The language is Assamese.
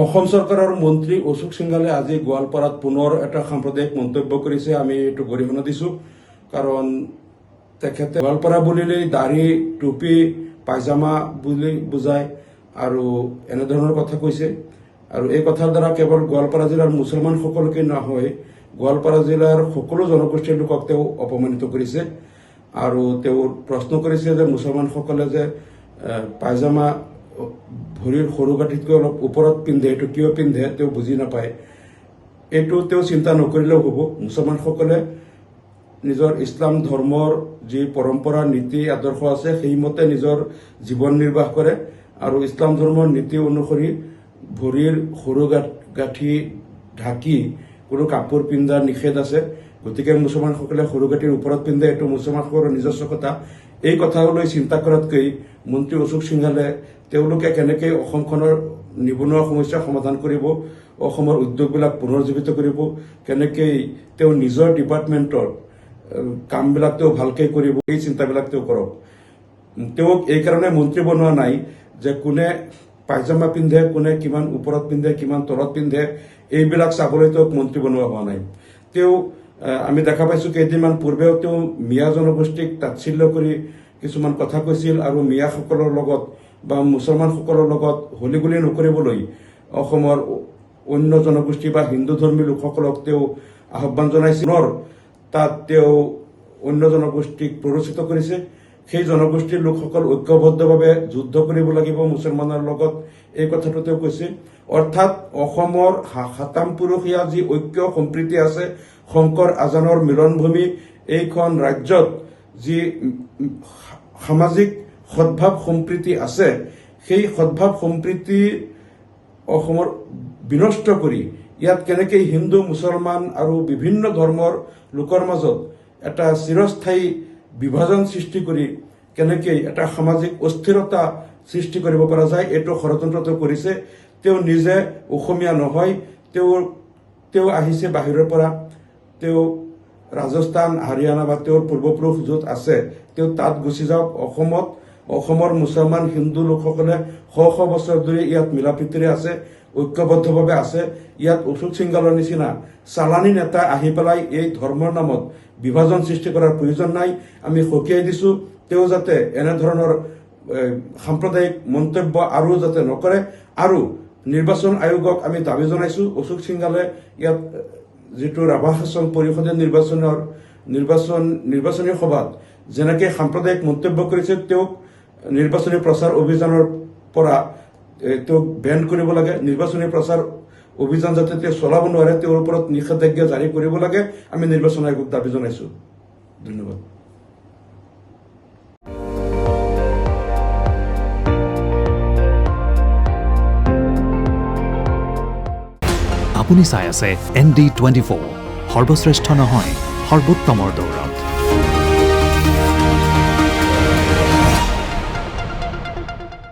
অসম চৰকাৰৰ মন্ত্ৰী অশোক সিংঘালে আজি গোৱালপাৰাত পুনৰ এটা সাম্প্ৰদায়িক মন্তব্য কৰিছে। আমি এইটো গৰিহণা দিছোঁ, কাৰণ তেখেতে গোৱালপাৰা বুলিলেই দাড়ি, টুপি, পায়জামা বুলি বুজায় আৰু এনেধৰণৰ কথা কৈছে। আৰু এই কথাৰ দ্বাৰা কেৱল গোৱালপাৰা জিলাৰ মুছলমানসকলকে নহয়, গোৱালপাৰা জিলাৰ সকলো জনগোষ্ঠীৰ লোকক তেওঁ অপমানিত কৰিছে। আৰু তেওঁ প্ৰশ্ন কৰিছে যে মুছলমানসকলে যে পায়জামা ভৰিৰ সৰুগাঁঠিতকৈ অলপ ওপৰত পিন্ধে, এইটো কিয় পিন্ধে তেওঁ বুজি নাপায়। এইটো তেওঁ চিন্তা নকৰিলেও হ'ব। মুছলমানসকলে নিজৰ ইছলাম ধৰ্মৰ যি পৰম্পৰা, নীতি, আদৰ্শ আছে সেইমতে নিজৰ জীৱন নিৰ্বাহ কৰে। আৰু ইছলাম ধৰ্মৰ নীতি অনুসৰি ভৰিৰ সৰুগাঁঠি ঢাকি কোনো কাপোৰ পিন্ধা নিষেধ আছে। গতিকে মুছলমানসকলে সৰুগাঁঠিৰ ওপৰত পিন্ধে, এইটো মুছলমানসকলৰ নিজস্ব কথা। এই কথালৈ চিন্তা কৰাতকৈ মন্ত্ৰী অশোক সিংঘালে তেওঁলোকে কেনেকৈ অসমখনৰ নিবনুৱা সমস্যা সমাধান কৰিব, অসমৰ উদ্যোগবিলাক পুনৰুজ্জীৱিত কৰিব, কেনেকৈ তেওঁ নিজৰ ডিপাৰ্টমেণ্টৰ কামবিলাক তেওঁ ভালকৈ কৰিব, এই চিন্তাবিলাক তেওঁ কৰক। তেওঁক এইকাৰণে মন্ত্ৰী বনোৱা নাই যে কোনে পায়জামা পিন্ধে, কোনে কিমান ওপৰত পিন্ধে, কিমান তলত পিন্ধে, এইবিলাক চাবলৈ তেওঁক মন্ত্ৰী বনোৱা হোৱা নাই। তেওঁ আমি দেখা পাইছোঁ কেইদিনমান পূৰ্বেও তেওঁ মিয়া জনগোষ্ঠীক তাচ্ছিল্য কৰি কিছুমান কথা কৈছিল আৰু মিয়াসকলৰ লগত বা মুছলমানসকলৰ লগত হলিগুলি নকৰিবলৈ অসমৰ অন্য জনগোষ্ঠী বা হিন্দু ধৰ্মী লোকসকলক তেওঁ আহ্বান জনাইছিল। তাত তেওঁ অন্য জনগোষ্ঠীক প্ৰৰোচিত কৰিছে। সেই জনগোষ্ঠীৰ লোকসকল ঐক্যবদ্ধভাৱে যুদ্ধ কৰিব লাগিব মুছলমানৰ লগত, এই কথাটো তেওঁ কৈছে। অৰ্থাৎ অসমৰ সাতামপুৰুষীয়া যি ঐক্য সম্প্ৰীতি আছে, শংকৰ আজানৰ মিলনভূমি, এইখন ৰাজ্যত যি সামাজিক সদ্ভাৱ সম্প্ৰীতি আছে, সেই সদ্ভাৱ সম্প্ৰীতি অসমৰ বিনষ্ট কৰি ইয়াত কেনেকৈ হিন্দু, মুছলমান আৰু বিভিন্ন ধৰ্মৰ লোকৰ মাজত এটা চিৰস্থায়ী বিভাজন সৃষ্টি কৰি কেনেকৈ এটা সামাজিক অস্থিৰতা সৃষ্টি কৰিব পৰা যায়, এইটো ষড়যন্ত্ৰ কৰিছে। তেওঁ নিজে অসমীয়া নহয়, তেওঁ আহিছে বাহিৰৰ পৰা। তেওঁ ৰাজস্থান, হাৰিয়ানা বা তেওঁৰ পূৰ্বপুৰুষ য'ত আছে তেওঁ তাত গুচি যাওক। অসমৰ মুছলমান হিন্দু লোকসকলে শ শ বছৰ ধৰি ইয়াত মিলাপ্ৰীতিৰে আছে, ঐক্যবদ্ধভাৱে আছে। ইয়াত অশোক সিংঘালৰ নিচিনা চালানী নেতা আহি পেলাই এই ধৰ্মৰ নামত বিভাজন সৃষ্টি কৰাৰ প্ৰয়োজন নাই। আমি সকীয়াই দিছোঁ, তেওঁ যাতে এনেধৰণৰ সাম্প্ৰদায়িক মন্তব্য আৰু যাতে নকৰে। আৰু নিৰ্বাচন আয়োগক আমি দাবী জনাইছোঁ, অশোক সিংঘালে ইয়াত যিটো ৰাভা শাসন পৰিষদে নিৰ্বাচনী সভাত যেনেকৈ সাম্প্ৰদায়িক মন্তব্য কৰিছে, তেওঁক নিৰ্বাচনী প্ৰচাৰ অভিযানৰ পৰা তেওঁক বেন কৰিব লাগে। নিৰ্বাচনী প্ৰচাৰ অভিযান যাতে তেওঁ চলাব নোৱাৰে, তেওঁৰ ওপৰত নিষেধাজ্ঞা জাৰি কৰিব লাগে। আমি নিৰ্বাচন আয়োগক দাবী জনাইছোঁ। ধন্যবাদ। আপুনি চাই আছে ND24, সৰ্বশ্ৰেষ্ঠ নহয়, সৰ্বোত্তমৰ দৌৰত।